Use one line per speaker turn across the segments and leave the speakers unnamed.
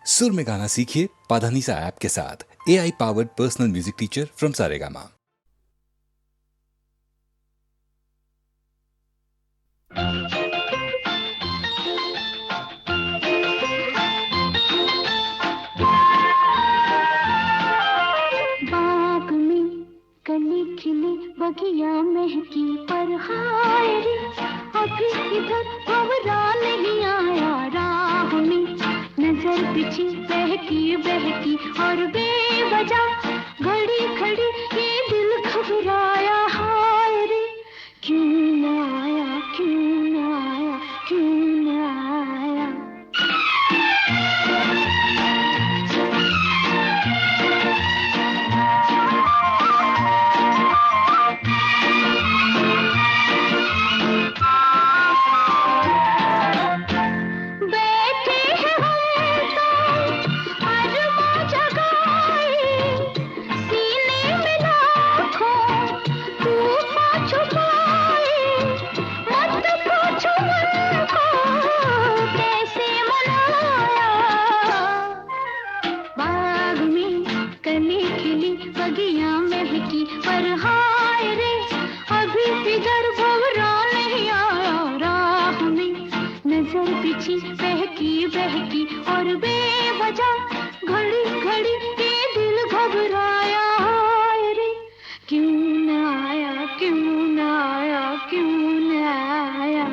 सुर में गाना सीखिए पाधानीसा ऐप के साथ। AI powered personal music teacher from Saregama.
बाग में कली खिली बगिया महकी पर हाय रे अभी इधर भंवरा नहीं आया। राह में नजर बिछी बहकी बहकी और बेवजह घड़ी खड़ी ये दिल घबराया। हाय रे क्यों न आया, क्यों न आया, क्यों न आया। बहकी बहकी और बेवजह घड़ी घड़ी ये दिल घबराया। हाय रे क्यों न आया, क्यों न आया, क्यों न आया।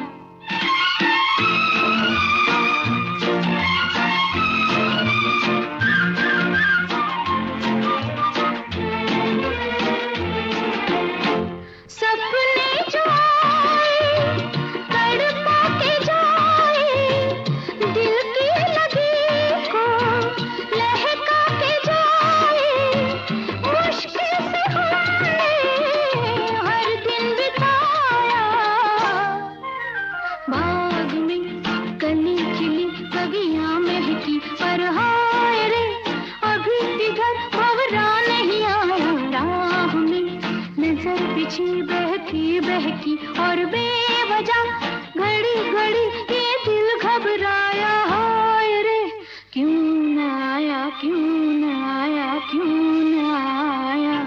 बहकी बहकी और बेवजह घड़ी घड़ी ये दिल घबराया। हाय रे क्यों न आया, क्यों न आया, क्यों न आया।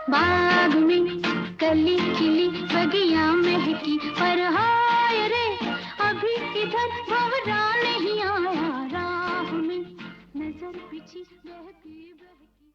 बाग में कली खिली बगिया महकी पर हाय रे अभी इधर भंवरा नहीं आया। राह में नजर बिछी बहकी बहकी।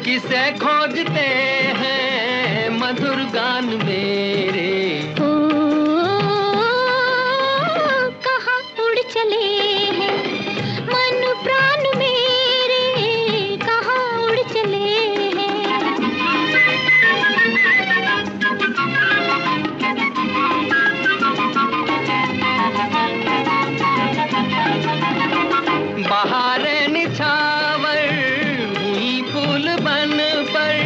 किसे खोजते हैं मधुर गान मेरे।
ओ कहाँ उड़ चले हैं मन प्राण मेरे, कहाँ उड़ चले हैं।
बहारें निछावर हुई फूल बन पर,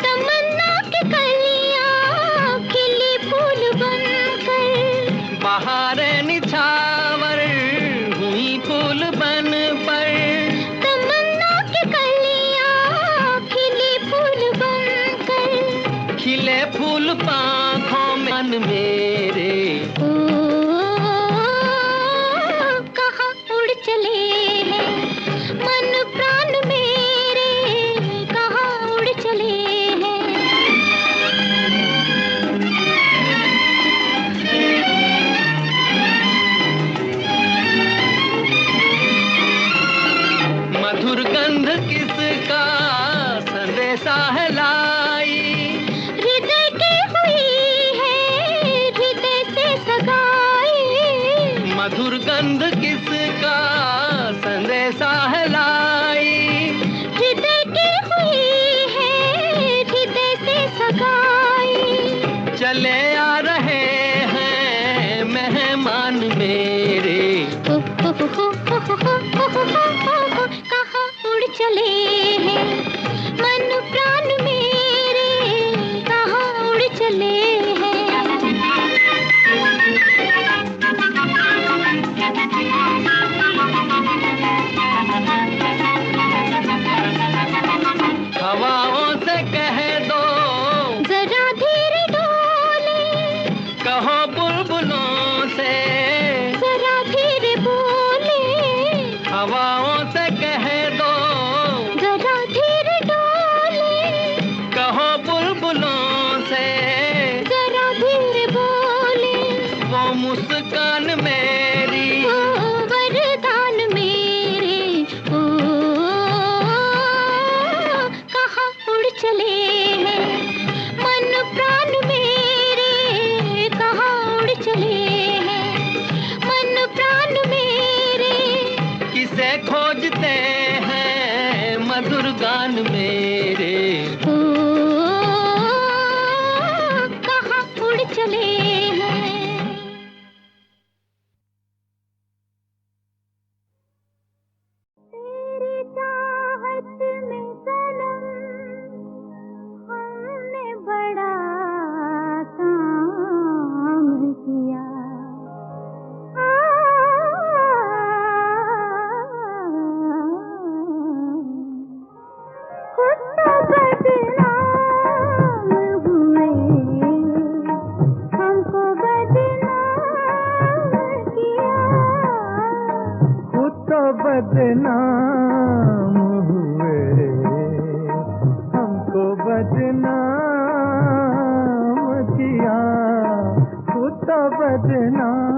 तमन्ना की कलियां खिली फूल बनकर।
बहारें निछावर हुई फूल बन पर,
तमन्ना की कलियां खिली फूल बनकर।
खिले फूल पाँखों में मन मेरे।
कहाँ उड़ चले हैं मन प्राण मेरे, कहाँ उड़ चले हैं।
गंध किसका संदेशा है लाई।
हृदय की हुई है हृदय से सगाई।
चले आ रहे हैं मेहमान मेरे।
कहाँ उड़ चले हैं मन प्राण मेरे, कहाँ उड़ चले हैं।
हवाओं से कह दो
जरा धीरे डोले,
कहो बुलबुलों से
जरा धीरे बोले।
हवाओं से कह दो
जरा धीरे डोले,
कहो बुलबुलों से
जरा धीरे बोले।
वो मुस्कान मेरी
ओ वरदान मेरे, ओ कहाँ उड़ चले हैं मन प्राण मेरे, कहाँ उड़ चले हैं मन प्राण मेरे।
किसे खोजते हैं मधुर गान मेरे।
ओ कहाँ उड़ चले हैं। तेरी चाहत में सनम हमने बड़ा काम किया। खुद तो बदनाम हुए, हमको बदनाम किया।
खुद तो बदनाम हुए, हमको बदनाम किया। खुद तो बदनाम।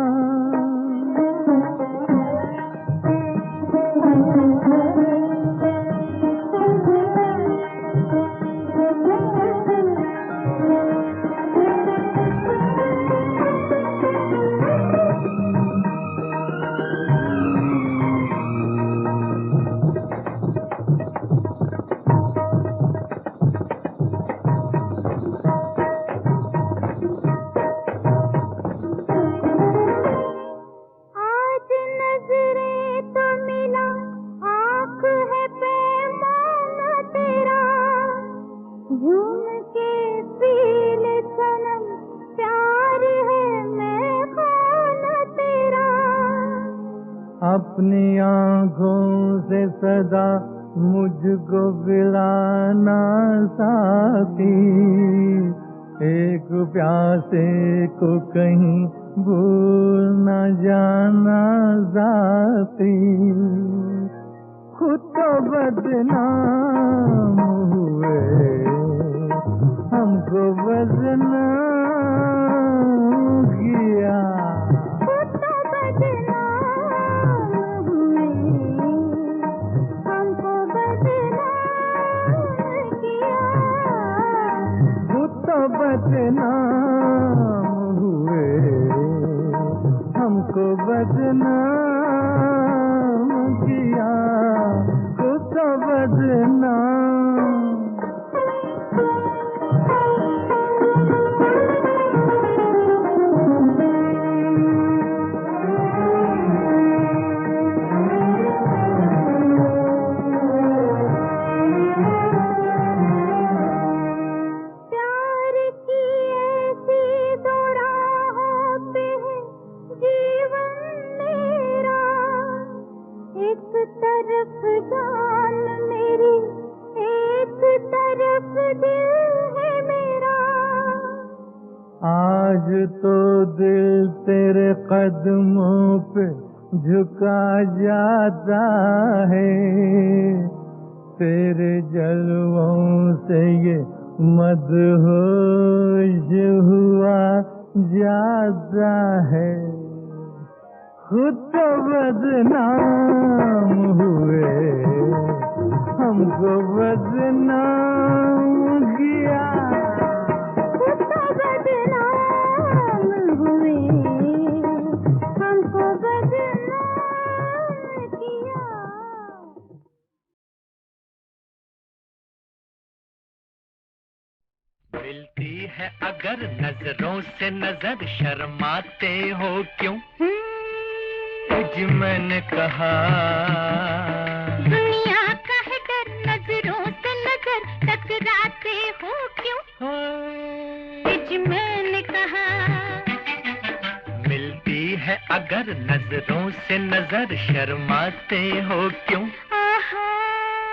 आज नजरे तो मिला, आँख है पैमाना तेरा। झूम के पी ले सनम, प्यार है मैं खाना तेरा।
अपनी आँखों से सदा मुझको पिलाना साथी। एक प्यासे को कहीं भूल न जाना साथी। खुद तो बदनाम हुए, हमको बदनाम किया।
खुद तो बदनाम हुए, हमको बदनाम किया।
खुद तो बदनाम हुए, हमको बदनाम किया। खुद तो बदनाम।
प्यार की ऐसी दो राहों पे है जीवन मेरा। एक तरफ जान मेरी, एक तरफ दिल है मेरा।
आज तो दिल तेरे कदमों पे झुका जाता है। तेरे जलवों से ये मदहोश हुआ जाता है। खुद तो बदनाम हुए, हमको बदनाम किया।
खुद तो बदनाम हुए, हमको बदनाम
नजरों से नजर शर्माते हो क्यों? जी मैंने कहा
दुनिया का है डर, नजरों से नजर टकराते हो क्यों? जी मैंने कहा
मिलती है अगर नजरों से नजर शर्माते हो क्यों?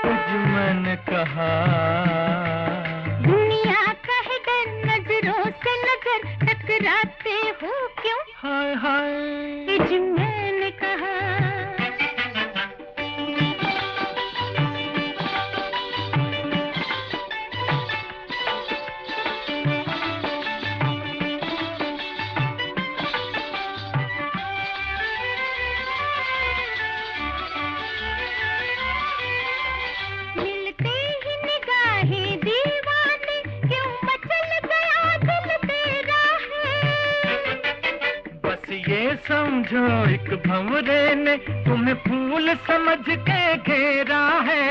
जी मैंने कहा
दुनिया का है डर, नजरों से नजर टकराते हो क्यों?
हाय हाय
जी मैंने कहा मिलते ही निगाहें दीवाने, क्यों मचल गया दिल तेरा है।
बस ये समझो एक भंवरे ने तुम्हें फूल समझ के घेरा है।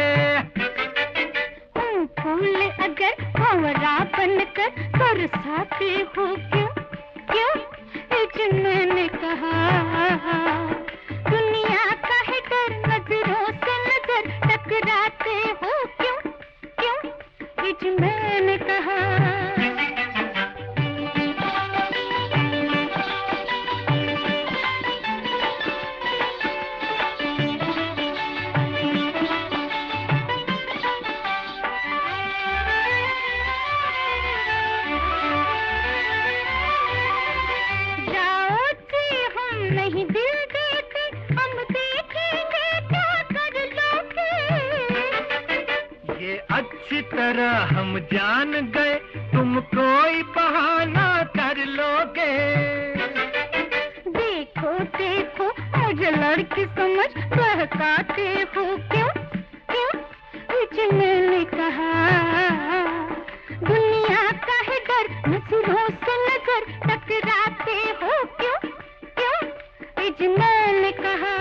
फूल अगर भंवरा बनकर बरसाते हो क्यों? क्यों? जी मैंने कहा दुनिया का है डर, नजरों से नजर टकराते हो क्यों? क्यों? जी मैंने कहा जाओ जी हम नहीं दिल देते, हम देखेंगे क्या कर लोगे।
ये अच्छी तरह हम जान गए तुम कोई बहाना कर लोगे।
देखो देखो मुझे लड़की समझ बहकाते हो क्यों? क्यों? जी मैंने कहा दुनिया का है डर, नजरों से नजर टकराते हो क्यों? क्यों? जी मैंने कहा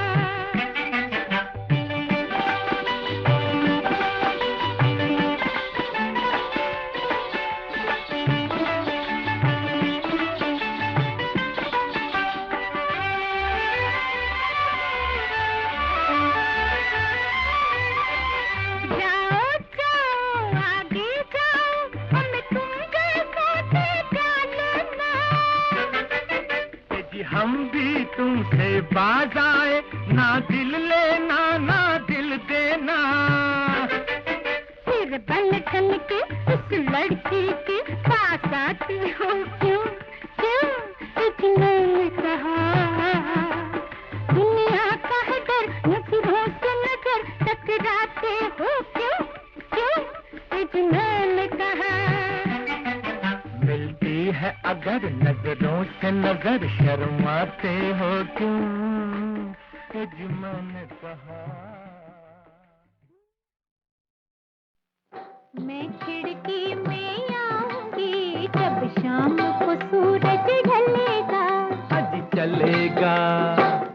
जाओ जाओ आगे जाओ, हमें तुम जैसा देखा लेना।
कि जी हम भी तुमसे बाज आए, ना दिल लेना ना दिल देना।
फिर बन ठन के उस लड़की के पास आती हो क्यों? क्यों? इतने में कहा दुनिया का है डर, नजरों से नजर टकराते हो क्यों? क्यों? इतने में कहा
मिलती है अगर नजरों से नजर शर्माते हो क्यों? जी मैंने कहा
मैं खिड़की में आऊंगी जब शाम को सूरज ढलेगा,
आज चलेगा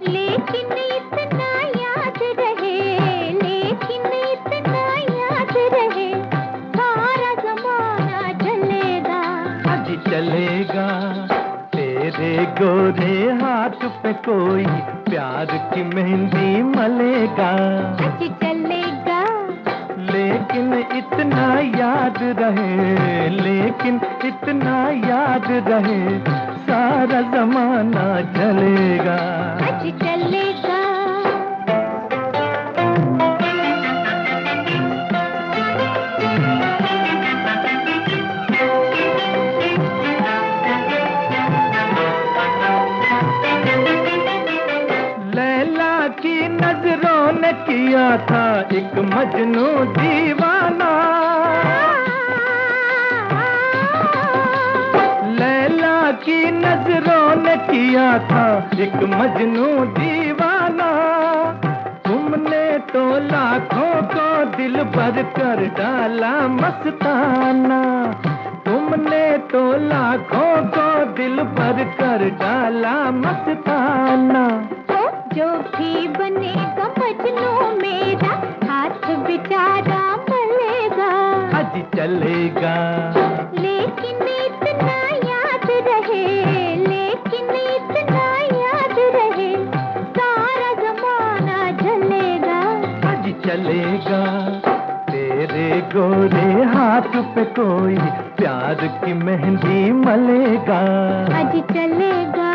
लेकिन इतना याद रहे, लेकिन इतना याद रहे, सारा जमाना जलेगा।
आज चलेगा तेरे गोरे हाथ पे कोई प्यार की मेहंदी मलेगा।
आज चलेगा
लेकिन इतना याद रहे, लेकिन इतना याद रहे, सारा जमाना चलेगा।
आज चलेगा
लैला की नजरों ने किया था एक मजनू दीवाना। लैला की नजरों ने किया था एक मजनू दीवाना। तुमने तो लाखों को दिल भर कर डाला मस्ताना। तुमने तो लाखों को दिल भर कर डाला मस्ताना।
जो भी बनेगा मजनू मेरा, हाथ बेचारा मलेगा।
आज चलेगा
लेकिन इतना याद
गोरे हाथ पे कोई प्यार की मेहंदी मलेगा।
आज चलेगा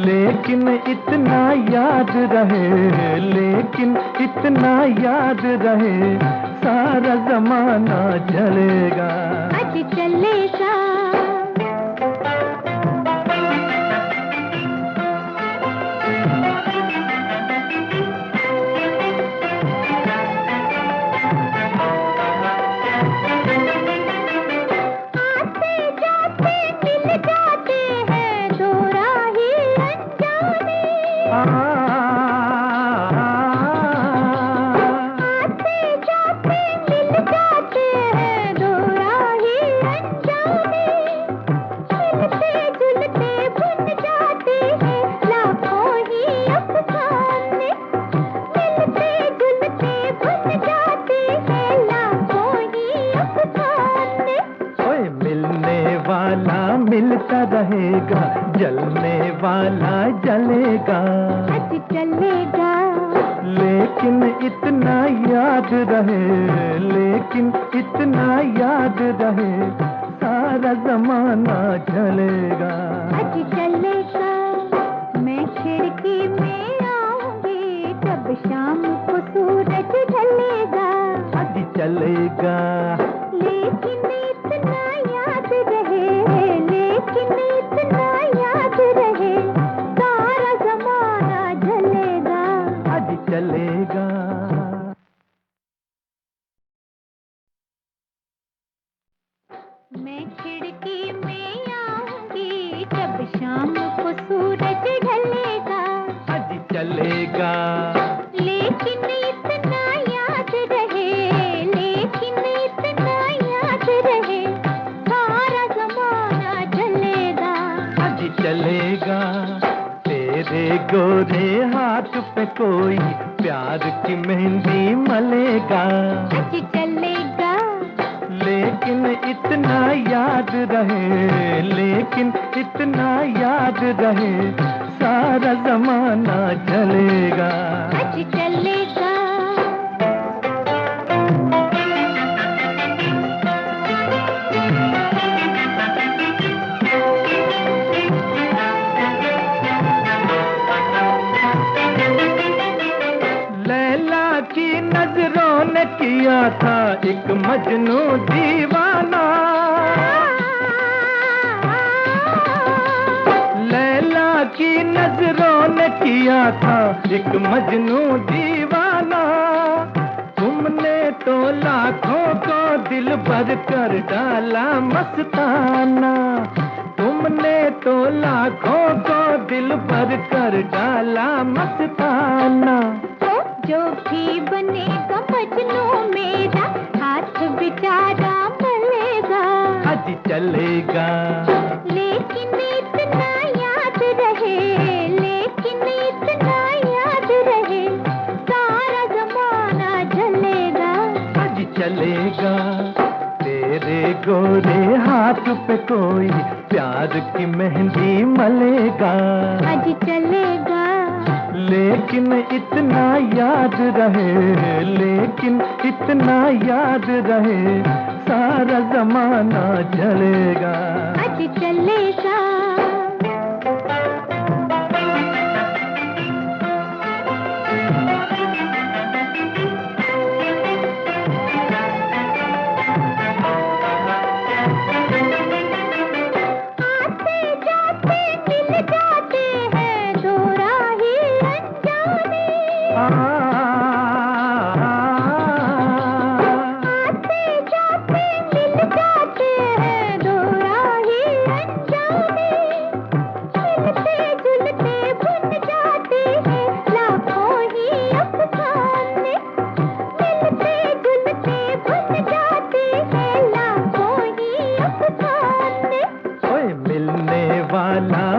लेकिन इतना याद रहे, लेकिन इतना याद रहे, सारा जमाना चलेगा।
आज चलेगा
मिलता रहेगा, जलने वाला जलेगा।
आज चलेगा
लेकिन इतना याद रहे, लेकिन इतना याद रहे, सारा जमाना चलेगा।
आज चलेगा मैं खिड़की में आऊंगी, जब शाम को सूरज ढलेगा।
आज चलेगा
लेकिन इतना याद रहे, लेकिन इतना याद रहे, सारा जमाना ढलेगा।
आज चलेगा।
मैं खिड़की में आऊंगी, जब शाम को सूरज ढलेगा।
आज चलेगा
लेकिन इतना याद रहे, लेकिन इतना याद रहे, सारा जमाना ढलेगा।
आज चलेगा। तेरे गोरे हाथ पे कोई प्यार की मेहंदी मलेगा।
आज चलेगा
लेकिन इतना याद रहे, लेकिन इतना याद रहे, सारा जमाना चलेगा।
आज चलेगा
लैला की नजरों ने किया था एक मजनू दीवाना। लैला की नजरों ने किया था एक मजनू दीवाना। तुमने तो लाखों को दिल भर कर डाला मस्ताना। तुमने तो लाखों को दिल भर कर डाला मस्ताना।
जो भी बनेगा मजनू मेरा, हाथ बेचारा मलेगा।
आज चलेगा
लेकिन इतना याद रहे, लेकिन इतना याद रहे, सारा जमाना ढलेगा।
आज चलेगा। तेरे गोरे हाथ पे कोई प्यार की मेहंदी मलेगा।
आज चलेगा
लेकिन इतना याद रहे, लेकिन इतना याद रहे, सारा जमाना चलेगा।
आज चलेगा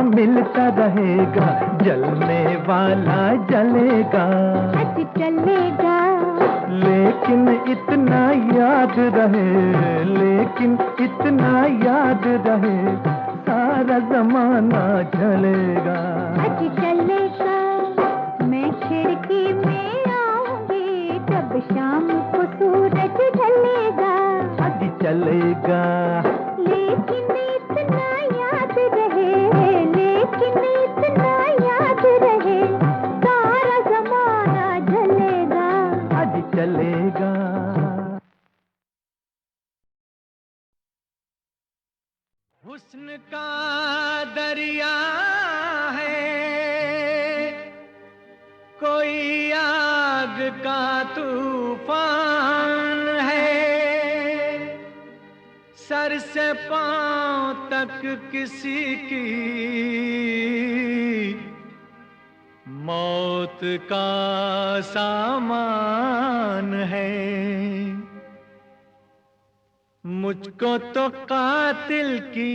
मिलता रहेगा, जलने वाला जलेगा।
आज चलेगा
लेकिन इतना याद रहे, लेकिन इतना याद रहे, सारा जमाना चलेगा।
आज चलेगा मैं खिड़की में आऊंगी, जब शाम को सूरज ढलेगा।
चलेगा।
लेकिन इतना याद रहे, लेकिन इतना याद रहे, सारा जमाना जलेगा,
आज चलेगा।
हुस्न का दरिया है, कोई आग का तूफान है, सर से पांव तक किसी की मौत का सामान है। मुझको तो कातिल की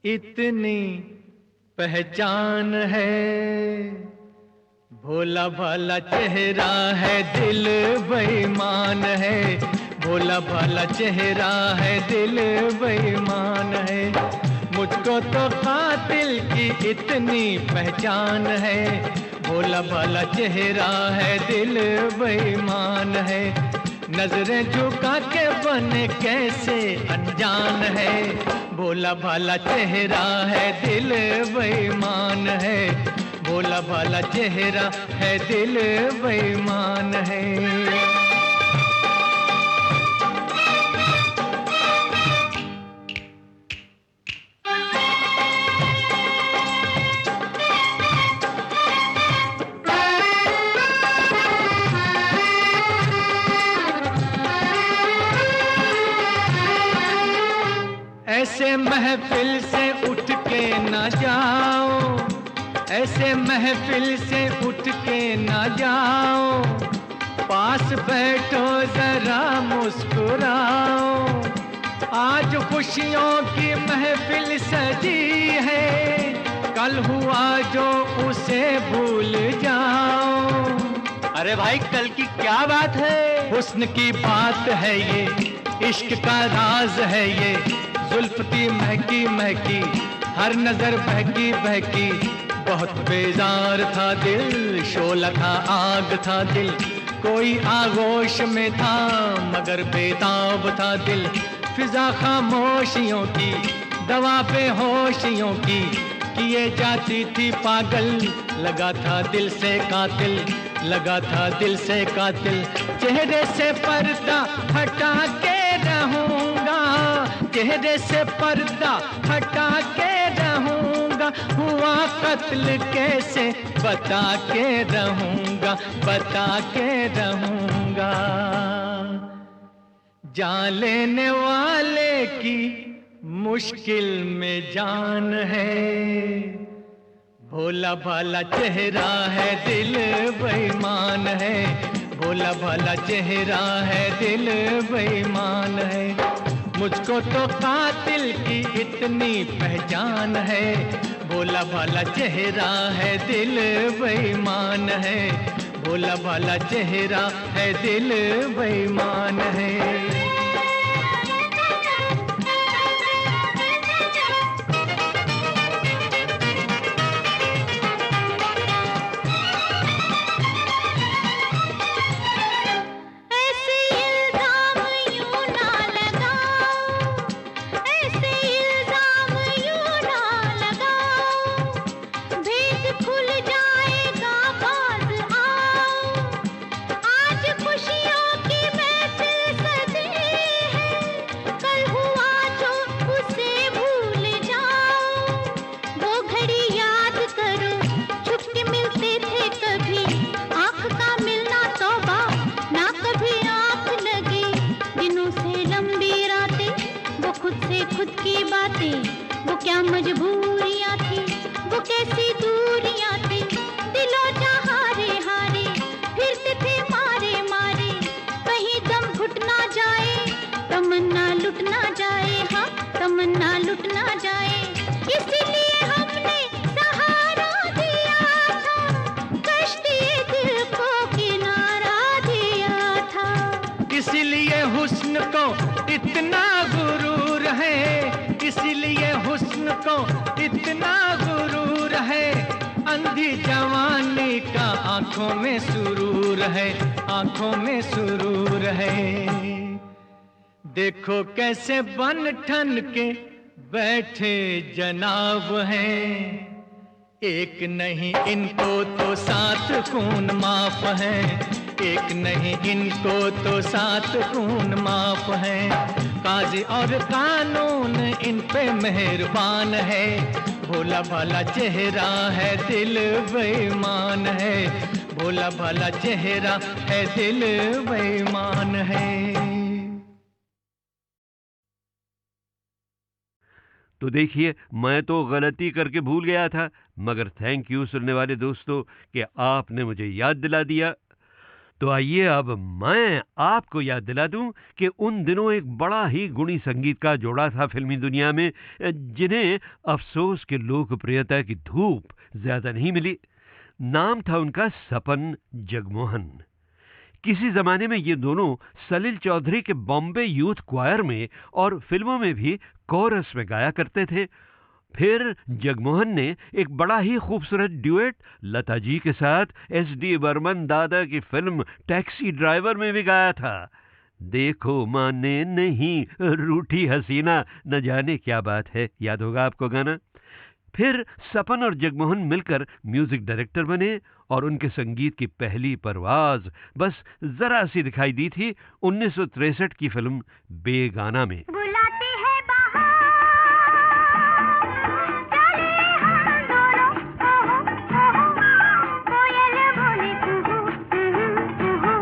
इतनी पहचान है, भोला भाला चेहरा है दिल बेईमान है, भोला भाला चेहरा है दिल बेईमान है। मुझको तो कातिल की इतनी पहचान है, भोला भाला चेहरा है दिल बेईमान है। नजरें झुका के बने कैसे अनजान है, भोला भाला चेहरा है दिल बेईमान है, भोला भाला चेहरा है दिल बेईमान है। ऐसे महफिल से उठ के ना जाओ, ऐसे महफिल से उठ के ना जाओ, पास बैठो जरा मुस्कुराओ। आज खुशियों की महफिल सजी है, कल हुआ जो उसे भूल जाओ। अरे भाई कल की क्या बात है, हुस्न की बात है ये, इश्क का राज है ये, जुल्फ की महकी महकी, हर नजर बहकी बहकी। बहुत बेजार था दिल, शोला था आग था दिल, कोई आगोश में था मगर बेताब था दिल। फिजा खामोशियों की, दवा पे होशियों की, किए जाती थी पागल, लगा था दिल से कातिल, लगा था दिल से कातिल। चेहरे से पर्दा हटा के रहूंगा, चेहरे से पर्दा हटा के रहूंगा, हुआ कत्ल कैसे बता के रहूंगा, बता के रहूंगा। जान लेने वाले की मुश्किल में जान है, भोला भाला चेहरा है दिल बेईमान है, भोला भाला चेहरा है दिल बेईमान है। मुझको तो कातिल की इतनी पहचान है, भोला भाला चेहरा है दिल बेईमान है, भोला भाला चेहरा है दिल बेईमान है।
वो क्या मजबूरियां थी, वो कैसी दूरियां थी, दिलो जहारे हारे फिरते थे मारे मारे, कहीं दम घुट ना जाए, तमन्ना लुट ना जाए, हाँ तमन्ना लुट ना जाए। इसीलिए हमने सहारा दिया था, कश्ती दिल को किनारा दिया था।
इसीलिए हुस्न को इतना गुरूर है, इसीलिए हुस्न को इतना गुरूर है, अंधी जवानी का आंखों में सुरूर है, आंखों में सुरूर है। देखो कैसे बन ठन के बैठे जनाब हैं, एक नहीं इनको तो 7 खून माफ है, एक नहीं इनको तो 7 खून माफ है। काजी और कानून इन पे मेहरबान है, भोला भाला चेहरा है दिल बेईमान है, भोला भाला चेहरा है दिल बेईमान है।
तो देखिए, मैं तो गलती करके भूल गया था, मगर थैंक यू सुनने वाले दोस्तों कि आपने मुझे याद दिला दिया। तो आइए अब मैं आपको याद दिला दूं कि उन दिनों एक बड़ा ही गुणी संगीत का जोड़ा था फिल्मी दुनिया में, जिन्हें अफसोस के लोकप्रियता की धूप ज्यादा नहीं मिली। नाम था उनका सपन जगमोहन। किसी जमाने में ये दोनों सलील चौधरी के बॉम्बे यूथ क्वायर में और फिल्मों में भी कोरस में गाया करते थे। फिर जगमोहन ने एक बड़ा ही खूबसूरत ड्यूएट लता जी के साथ एस.डी. बर्मन दादा की फिल्म टैक्सी ड्राइवर में भी गाया था। देखो माने नहीं रूठी हसीना, न जाने क्या बात है, याद होगा आपको गाना। फिर सपन और जगमोहन मिलकर म्यूजिक डायरेक्टर बने और उनके संगीत की पहली परवाज बस जरा सी दिखाई दी थी 1963 की फिल्म बेगाना में।
बुलाते हैं बाहर, चले हम दोनों, ओहो ओहो, कोयल बोले कुहू कुहू,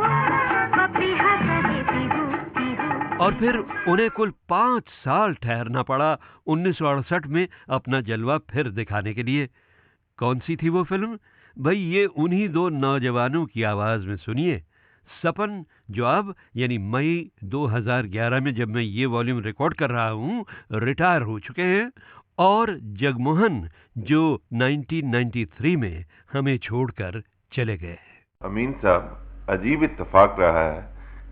पपीहा कहे पीहू पीहू।
और फिर उन्हें कुल 5 साल ठहरना पड़ा 1968 में अपना जलवा फिर दिखाने के लिए। कौन सी थी वो फिल्म? भाई ये उन्हीं दो नौजवानों की आवाज में सुनिए। सपन जो अब यानी मई 2011 में जब मैं ये वॉल्यूम रिकॉर्ड कर रहा हूँ रिटायर हो चुके हैं, और जगमोहन जो 1993 में हमें छोड़कर चले गए।
अमीन साहब, अजीब इत्तेफाक रहा है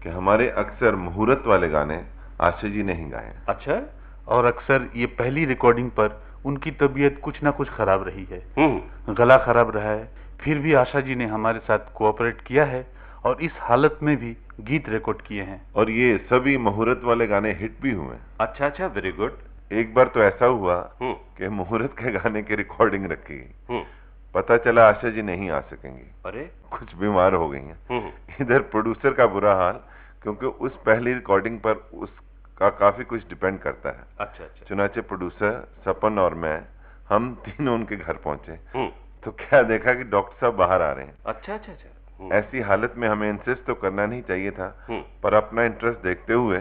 कि हमारे अक्सर मुहूर्त वाले गाने आशा जी ने ही गाए।
अच्छा, और अक्सर ये पहली रिकॉर्डिंग पर उनकी तबीयत कुछ ना कुछ खराब रही है, गला खराब रहा है, फिर भी आशा जी ने हमारे साथ कोऑपरेट किया है और इस हालत में भी गीत रिकॉर्ड किए हैं।
और ये सभी मुहूर्त वाले गाने हिट भी हुए।
अच्छा अच्छा, वेरी गुड।
एक बार तो ऐसा हुआ कि मुहूर्त के गाने की रिकॉर्डिंग रखी गई, पता चला आशा जी नहीं आ सकेंगी।
अरे,
कुछ बीमार हो गई हैं। इधर प्रोड्यूसर का बुरा हाल, क्योंकि उस पहली रिकॉर्डिंग पर उसका काफी कुछ डिपेंड करता है।
अच्छा अच्छा।
चुनाचे प्रोड्यूसर, सपन और मैं, हम तीनों उनके घर पहुंचे तो क्या देखा कि डॉक्टर साहब बाहर आ रहे हैं।
अच्छा अच्छा अच्छा।
ऐसी हालत में हमें इंसिस्ट तो करना नहीं चाहिए था, पर अपना इंटरेस्ट देखते हुए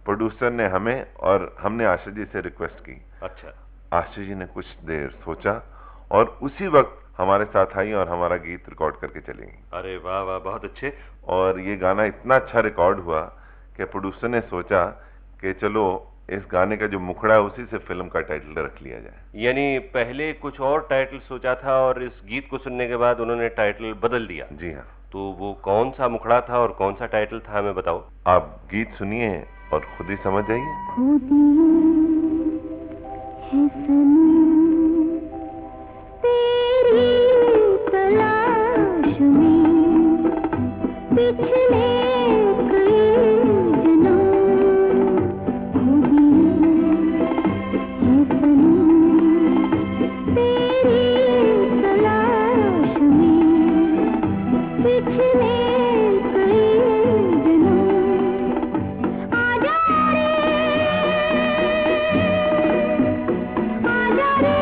प्रोड्यूसर ने हमें और हमने आशा जी से रिक्वेस्ट की।
अच्छा।
आशा जी ने कुछ देर सोचा और उसी वक्त हमारे साथ आई और हमारा गीत रिकॉर्ड करके चली गई।
अरे वाह वाह, बहुत अच्छे।
और ये गाना इतना अच्छा रिकॉर्ड हुआ कि प्रोड्यूसर ने सोचा कि चलो इस गाने का जो मुखड़ा है उसी से फिल्म का टाइटल रख लिया जाए।
यानी पहले कुछ और टाइटल सोचा था और इस गीत को सुनने के बाद उन्होंने टाइटल बदल दिया।
जी हाँ।
तो वो कौन सा मुखड़ा था और कौन सा टाइटल था, हमें बताओ।
आप गीत सुनिए और खुद ही समझ जाइए।
आजा रे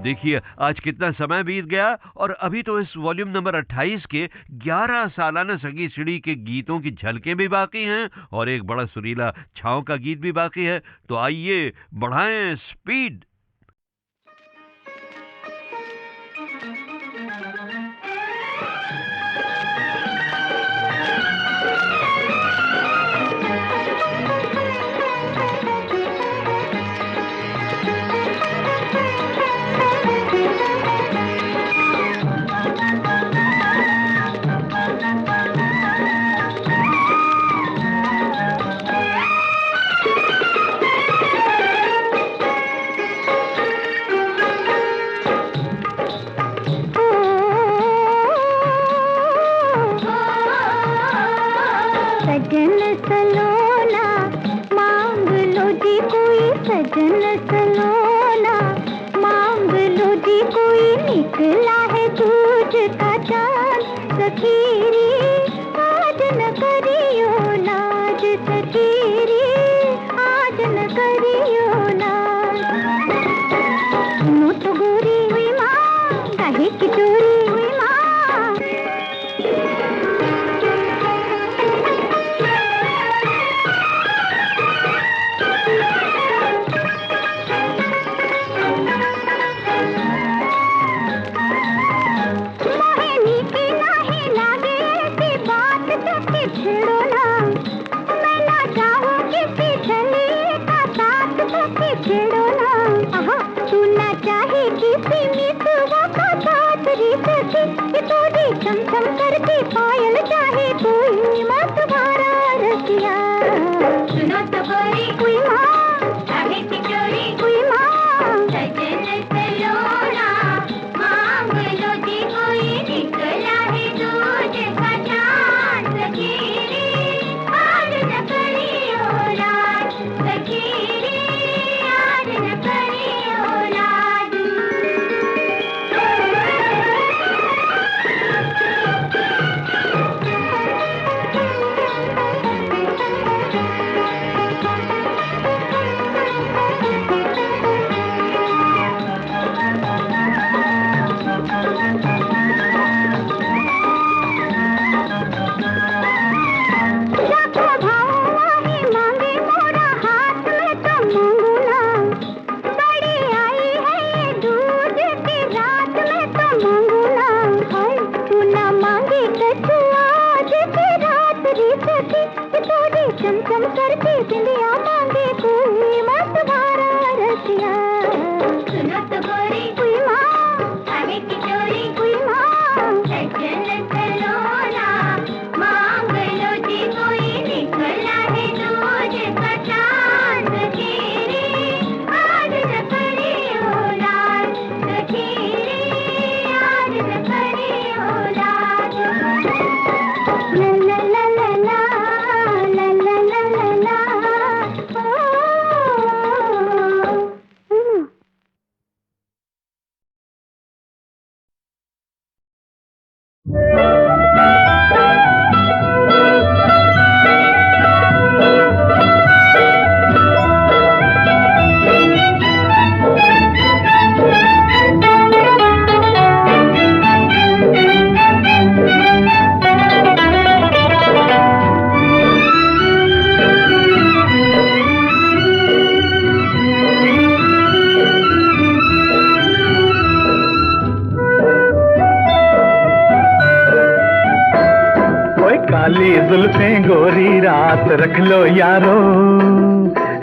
देखिए आज कितना समय बीत गया और अभी तो इस वॉल्यूम नंबर 28 के 11 सालाना संगीत सीढ़ी के गीतों की झलकें भी बाकी हैं और एक बड़ा सुरीला छाँव का गीत भी बाकी है। तो आइए बढ़ाएं स्पीड।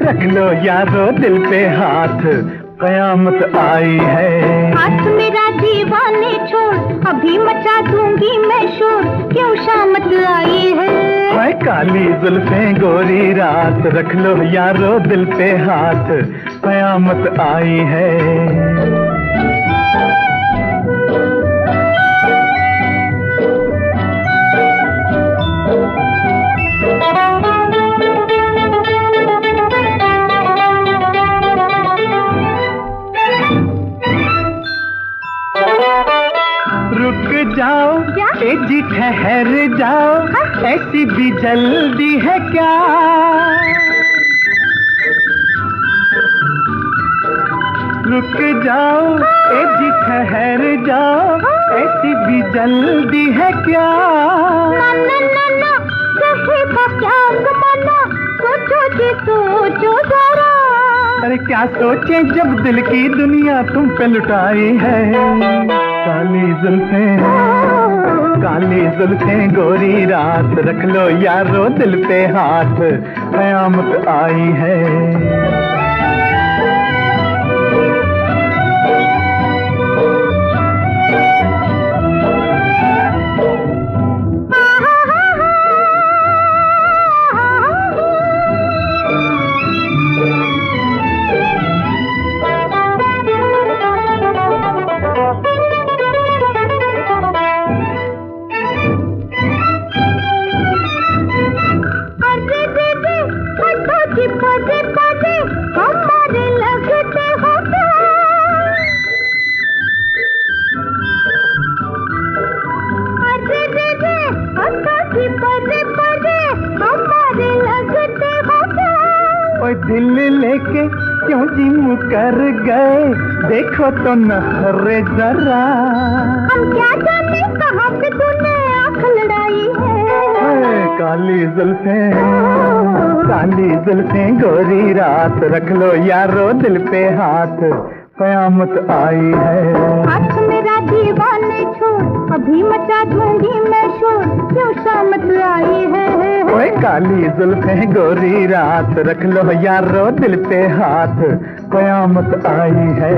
रख लो यारो दिल पे हाथ, कयामत आई है।
हाथ मेरा दीवाने छोड़, अभी मचा दूंगी मैं शोर, क्यों शामत आई है।
हाय काली जुल्फें गोरी रात, रख लो यारो दिल पे हाथ, कयामत आई है। जाओ ए जी ठहर जाओ, ऐसी भी जल्दी है क्या? रुक जाओ ए जी ठहर जाओ, ऐसी भी जल्दी है क्या?
ना रहेगा क्या ज़माना, सोचो जी सोचो जरा।
अरे क्या सोचे जब दिल की दुनिया तुम पे लुटाई है। काली जुल्फें गोरी रात, रख लो यारो दिल पे हाथ, कयामत आई है। दिल लेके क्यों जी मुकर गए, देखो तो नखरे जरा।
हम क्या जाने कहाँ पे तूने आँख लड़ाई है।
काली जुल्फें गोरी रात, रख लो यारो दिल पे हाथ, कयामत आई है।
हाथ मेरा दीवाने छोड़, अभी मचा दूंगी मैं शोर, क्यों शामत आई है।
ओए काली जुल्फें गोरी रात, रख लो यारो दिल पे हाथ, कयामत आई है।